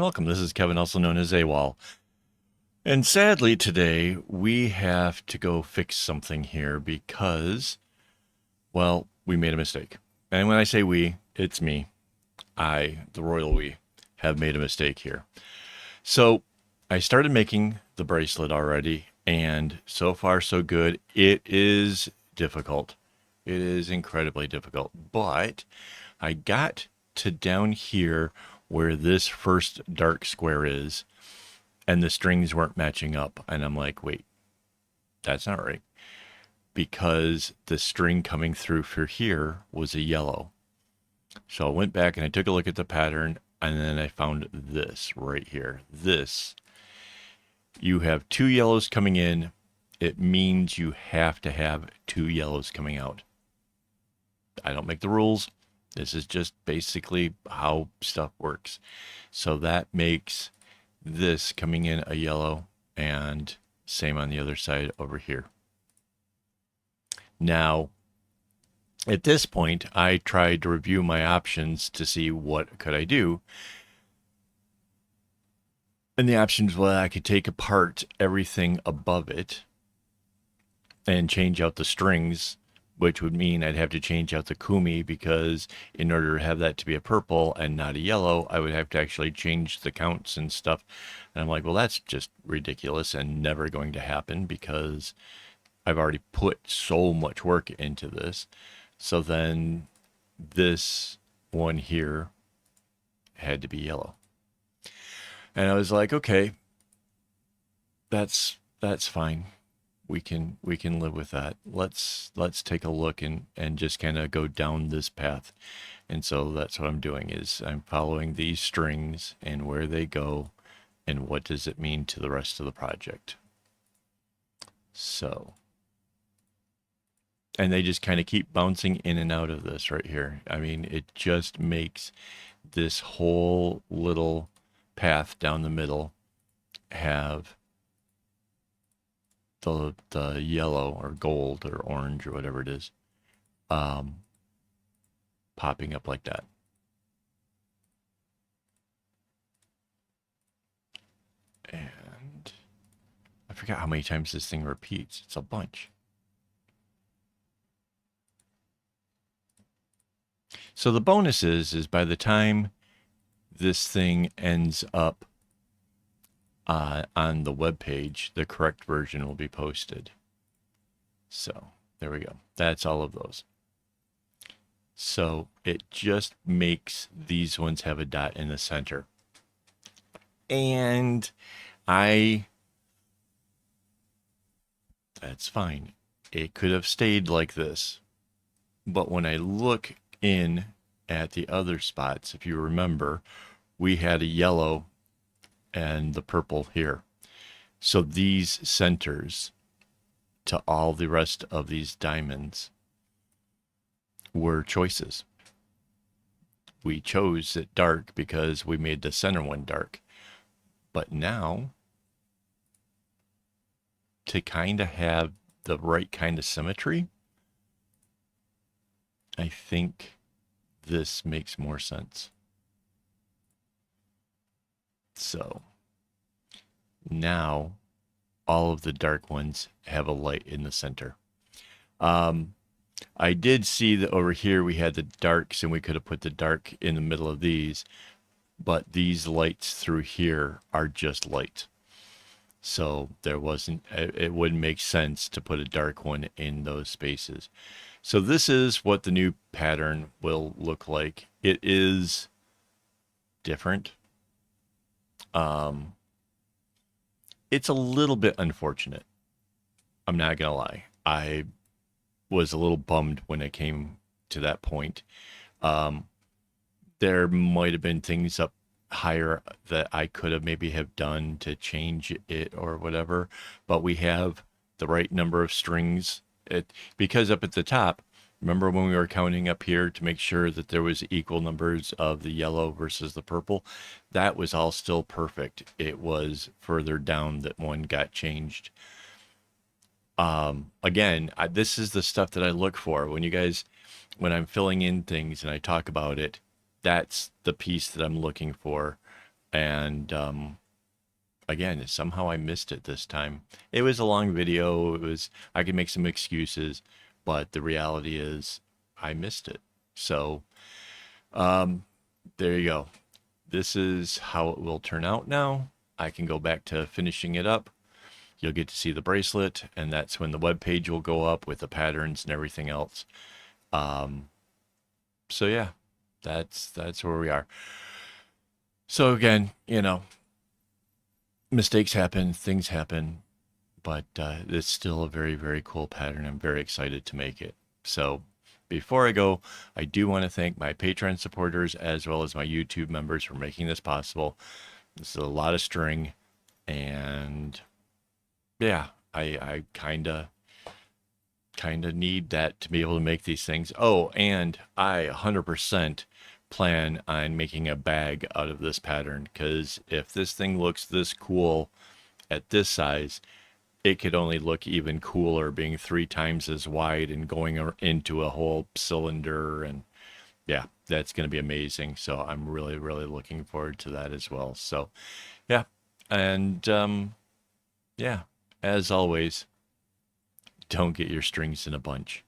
welcome. This is Kevin, also known as AWOL. And sadly today, we have to go fix something here because, well, we made a mistake. And when I say we, it's me. The royal we, have made a mistake here. So I started making the bracelet already, and so far so good. It is difficult. It is incredibly difficult. But I got to down here where this first dark square is, and the strings weren't matching up. And I'm like, wait, that's not right. Because the string coming through for here was a yellow. So I went back and I took a look at the pattern, and then I found this right here. This, you have two yellows coming in. It means you have to have two yellows coming out. I don't make the rules. This is just basically how stuff works. So that makes this coming in a yellow, and same on the other side over here. Now, at this point, I tried to review my options to see what could I do. And the options were I could take apart everything above it and change out the strings, which would mean I'd have to change out the kumi, because in order to have that to be a purple and not a yellow, I would have to actually change the counts and stuff. And I'm like, well, that's just ridiculous and never going to happen because I've already put so much work into this. So then this one here had to be yellow. And I was like, okay, that's fine. We can live with that. Let's take a look and just kind of go down this path. And so that's what I'm doing, is I'm following these strings and where they go and what does it mean to the rest of the project. So, and they just kind of keep bouncing in and out of this right here. I mean, it just makes this whole little path down the middle have the yellow or gold or orange or whatever it is popping up like that. And I forgot how many times this thing repeats. It's a bunch. So the bonus is by the time this thing ends up on the web page, the correct version will be posted. So there we go. That's all of those. So it just makes these ones have a dot in the center. And that's fine. It could have stayed like this. But when I look in at the other spots, if you remember, we had a yellow and the purple here. So these centers to all the rest of these diamonds were choices. We chose it dark because we made the center one dark. But now, to kind of have the right kind of symmetry, I think this makes more sense. So now all of the dark ones have a light in the center. I did see that over here we had the darks, and we could have put the dark in the middle of these, but these lights through here are just light. So it wouldn't make sense to put a dark one in those spaces. So this is what the new pattern will look like. It is different. It's a little bit unfortunate. I'm not gonna lie. I was a little bummed when it came to that point. There might have been things up higher that I could have maybe have done to change it or whatever, but we have the right number of strings. Because up at the top, remember when we were counting up here to make sure that there was equal numbers of the yellow versus the purple? That was all still perfect. It was further down that one got changed. Again, this is the stuff that I look for when I'm filling in things and I talk about it. That's the piece that I'm looking for. And again, somehow I missed it this time. It was a long video. I could make some excuses, but the reality is I missed it. So there you go. This is how it will turn out now. I can go back to finishing it up. You'll get to see the bracelet, and that's when the web page will go up with the patterns and everything else. So yeah, that's where we are. So again, mistakes happen, things happen, but it's still a very, very cool pattern. I'm very excited to make it. So before I go, I do want to thank my Patreon supporters as well as my YouTube members for making this possible. This is a lot of string, and yeah, I kind of need that to be able to make these things. Oh, and I 100% plan on making a bag out of this pattern, because if this thing looks this cool at this size, it could only look even cooler being 3 times as wide and going into a whole cylinder. And yeah, that's going to be amazing. So I'm really, really looking forward to that as well. So yeah. And yeah, as always, don't get your strings in a bunch.